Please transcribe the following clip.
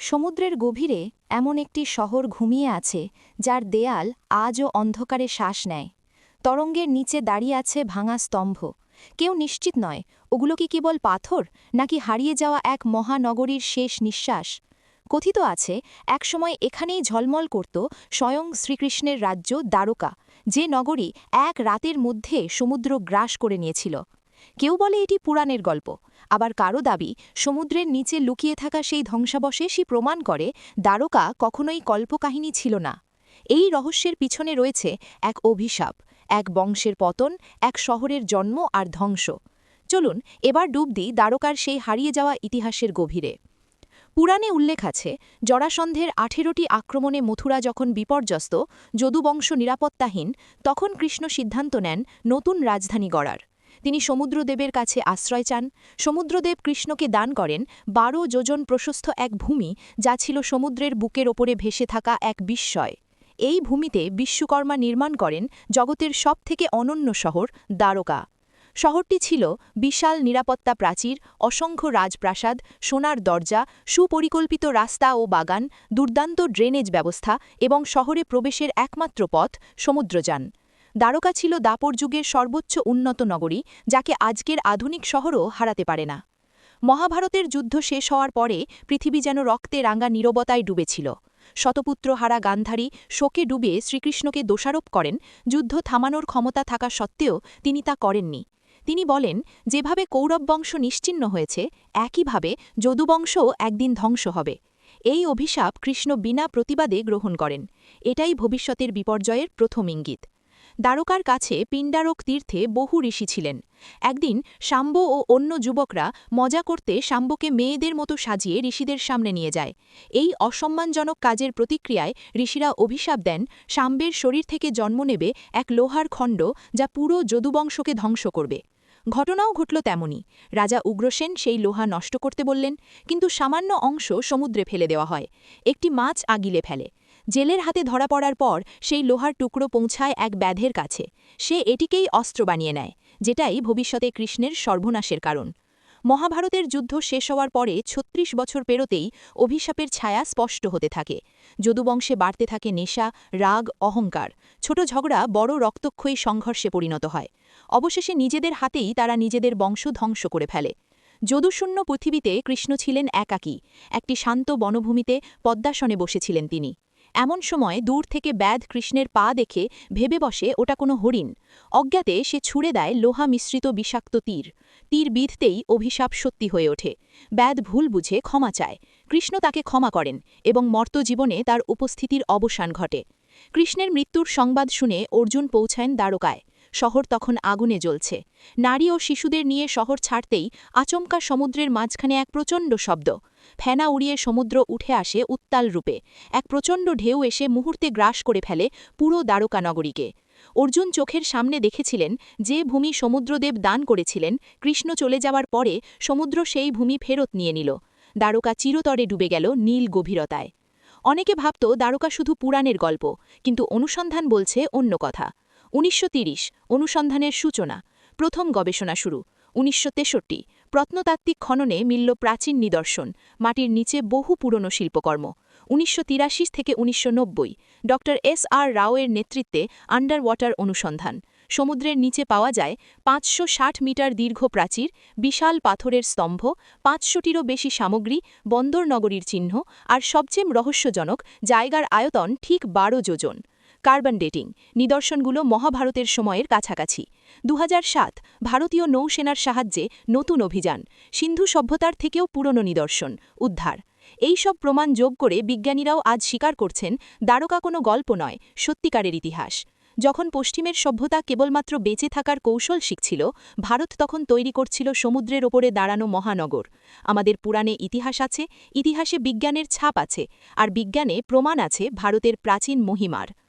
সমুদ্রের গভীরে এমন একটি শহর ঘুমিয়ে আছে যার দেয়াল আজও অন্ধকারে শ্বাস নেয়। তরঙ্গের নিচে দাঁড়িয়ে আছে ভাঙা স্তম্ভ। কেউ নিশ্চিত নয় ওগুলো কি কেবল পাথর নাকি হারিয়ে যাওয়া এক মহানগরীর শেষ নিঃশ্বাস। কথিত আছে একসময় এখানেই ঝলমল করত স্বয়ং শ্রীকৃষ্ণের রাজ্য দ্বারকা, যে নগরী এক রাতের মধ্যে সমুদ্র গ্রাস করে নিয়েছিল। কেউ বলে এটি পুরাণের গল্প, আবার কারো দাবি সমুদ্রের নিচে লুকিয়ে থাকা সেই ধ্বংসাবশেষই প্রমাণ করে দ্বারকা কখনোই কল্পকাহিনী ছিল না। এই রহস্যের পিছনে রয়েছে এক অভিশাপ, এক বংশের পতন, এক শহরের জন্ম আর ধ্বংস। চলুন এবার ডুব দিই দ্বারকার সেই হারিয়ে যাওয়া ইতিহাসের গভীরে। পুরাণে উল্লেখ আছে জরাসন্ধের ১৮টি আক্রমণে মথুরা যখন বিপর্যস্ত, যদুবংশ নিরাপত্তাহীন, তখন কৃষ্ণ সিদ্ধান্ত নেন নতুন রাজধানী গড়ার। তিনি সমুদ্রদেবের কাছে আশ্রয় চান। সমুদ্রদেব কৃষ্ণকে দান করেন ১২ যোজন প্রশস্ত এক ভূমি, যা ছিল সমুদ্রের বুকের ওপরে ভেসে থাকা এক বিস্ময়। এই ভূমিতে বিশ্বকর্মা নির্মাণ করেন জগতের সবথেকে অনন্য শহর দ্বারকা। শহরটি ছিল বিশাল নিরাপত্তা প্রাচীর, অসংখ্য রাজপ্রাসাদ, সোনার দরজা, সুপরিকল্পিত রাস্তা ও বাগান, দুর্দান্ত ড্রেনেজ ব্যবস্থা এবং শহরে প্রবেশের একমাত্র পথ সমুদ্রযান। দ্বারকা ছিল দাপর যুগের সর্বোচ্চ উন্নত নগরী, যাকে আজকের আধুনিক শহরও হারাতে পারে না। মহাভারতের যুদ্ধ শেষ হওয়ার পরে পৃথিবী যেন রক্তে রাঙা নীরবতায় ডুবেছিল। শতপুত্রহারা গান্ধারী শোকে ডুবে শ্রীকৃষ্ণকে দোষারোপ করেন, যুদ্ধ থামানোর ক্ষমতা থাকা সত্ত্বেও তিনি তা করেননি। তিনি বলেন, যেভাবে কৌরব বংশ নিশ্চিহ্ন হয়েছে, একইভাবে যদুবংশও একদিন ধ্বংস হবে। এই অভিশাপ কৃষ্ণ বিনা প্রতিবাদে গ্রহণ করেন। এটাই ভবিষ্যতের বিপর্যয়ের প্রথম ইঙ্গিত। দ্বারকার কাছে পিণ্ডারক তীর্থে বহু ঋষি ছিলেন। একদিন শাম্ব ও অন্য যুবকরা মজা করতে শাম্বকে মেয়েদের মতো সাজিয়ে ঋষিদের সামনে নিয়ে যায়। এই অসম্মানজনক কাজের প্রতিক্রিয়ায় ঋষিরা অভিশাপ দেন শাম্বের শরীর থেকে জন্ম নেবে এক লোহার খণ্ড, যা পুরো যদুবংশকে ধ্বংস করবে। ঘটনাও ঘটল তেমনই। রাজা উগ্রসেন সেই লোহা নষ্ট করতে বললেন, কিন্তু সামান্য অংশ সমুদ্রে ফেলে দেওয়া হয়। একটি মাছ আগিলে ফেলে। জেলের হাতে ধরা পড়ার পর সেই লোহার টুকরো পৌঁছায় এক ব্যাধের কাছে। সে এটিকেই অস্ত্র বানিয়ে নেয়, যেটাই ভবিষ্যতে কৃষ্ণের সর্বনাশের কারণ। মহাভারতের যুদ্ধ শেষ হওয়ার পরে ৩৬ বছর পেরোতেই অভিশাপের ছায়া স্পষ্ট হতে থাকে। যদুবংশে বাড়তে থাকে নেশা, রাগ, অহংকার। ছোট ঝগড়া বড় রক্তক্ষয়ী সংঘর্ষে পরিণত হয়। অবশেষে নিজেদের হাতেই তারা নিজেদের বংশ ধ্বংস করে ফেলে। যদুশূন্য পৃথিবীতে কৃষ্ণ ছিলেন একাকী। একটি শান্ত বনভূমিতে পদ্মাসনে বসেছিলেন তিনি। এমন সময় দূর থেকে ব্যাধ কৃষ্ণের পা দেখে ভেবে বসে ওটা কোনো হরিণ। অজ্ঞাতে সে ছুঁড়ে দেয় লোহা মিশ্রিত বিষাক্ত তীর। তীর বিঁধতেই অভিশাপ সত্যি হয়ে ওঠে। ব্যাধ ভুল বুঝে ক্ষমা চায়। কৃষ্ণ তাকে ক্ষমা করেন এবং মর্ত্যজীবনে তার উপস্থিতির অবসান ঘটে। কৃষ্ণের মৃত্যুর সংবাদ শুনে অর্জুন পৌঁছায়েন দ্বারকায়। শহর তখন আগুনে জ্বলছে। নারী ও শিশুদের নিয়ে শহর ছাড়তেই আচমকা সমুদ্রের মাঝখানে এক প্রচণ্ড শব্দ। ফেনা উড়িয়ে সমুদ্র উঠে আসে উত্তাল রূপে। এক প্রচণ্ড ঢেউ এসে মুহূর্তে গ্রাস করে ফেলে পুরো দ্বারকা নগরীকে। অর্জুন চোখের সামনে দেখেছিলেন যে ভূমি সমুদ্রদেব দান করেছিলেন, কৃষ্ণ চলে যাওয়ার পরে সমুদ্র সেই ভূমি ফেরত নিয়ে নিল। দ্বারকা চিরতরে ডুবে গেল নীল গভীরতায়। অনেকে ভাবত দ্বারকা শুধু পুরাণের গল্প, কিন্তু অনুসন্ধান বলছে অন্য কথা। ১৯৩০ অনুসন্ধানের সূচনা। প্রথম গবেষণা শুরু। ১৯৬৩ প্রত্নতাত্ত্বিক খননে মিলল প্রাচীন নিদর্শন, মাটির নিচে বহু পুরনো শিল্পকর্ম। ১৯৮৩ থেকে ১৯৯০ ড এস.আর. রাওয়ের নেতৃত্বে আন্ডার ওয়াটার অনুসন্ধান। সমুদ্রের নিচে পাওয়া যায় ৫৬০ মিটার দীর্ঘ প্রাচীর, বিশাল পাথরের স্তম্ভ, ৫০০টিরও বেশি সামগ্রী, বন্দর নগরীর চিহ্ন, আর সবচেয়ে রহস্যজনক, জায়গার আয়তন ঠিক ১২ যোজন। Carbon dating. নিদর্শনগুলো মহাভারতের সময়ের কাছাকাছি। ২০০৭ ভারতীয় নৌসেনার সাহায্যে নতুন অভিযান। সিন্ধু সভ্যতার থেকেও পুরনো নিদর্শন উদ্ধার। এই সব প্রমাণ যোগ করে বিজ্ঞানীরাও আজ স্বীকার করছেন দ্বারকা কোনো গল্প নয়, সত্যিকারের ইতিহাস। যখন পশ্চিমের সভ্যতা কেবলমাত্র বেঁচে থাকার কৌশল শিখছিল, ভারত তখন তৈরি করছিল সমুদ্রের ওপরে দাঁড়ানো মহানগর। আমাদের পুরাণে ইতিহাস আছে, ইতিহাসে বিজ্ঞানের ছাপ আছে, আর বিজ্ঞানে প্রমাণ আছে ভারতের প্রাচীন মহিমার।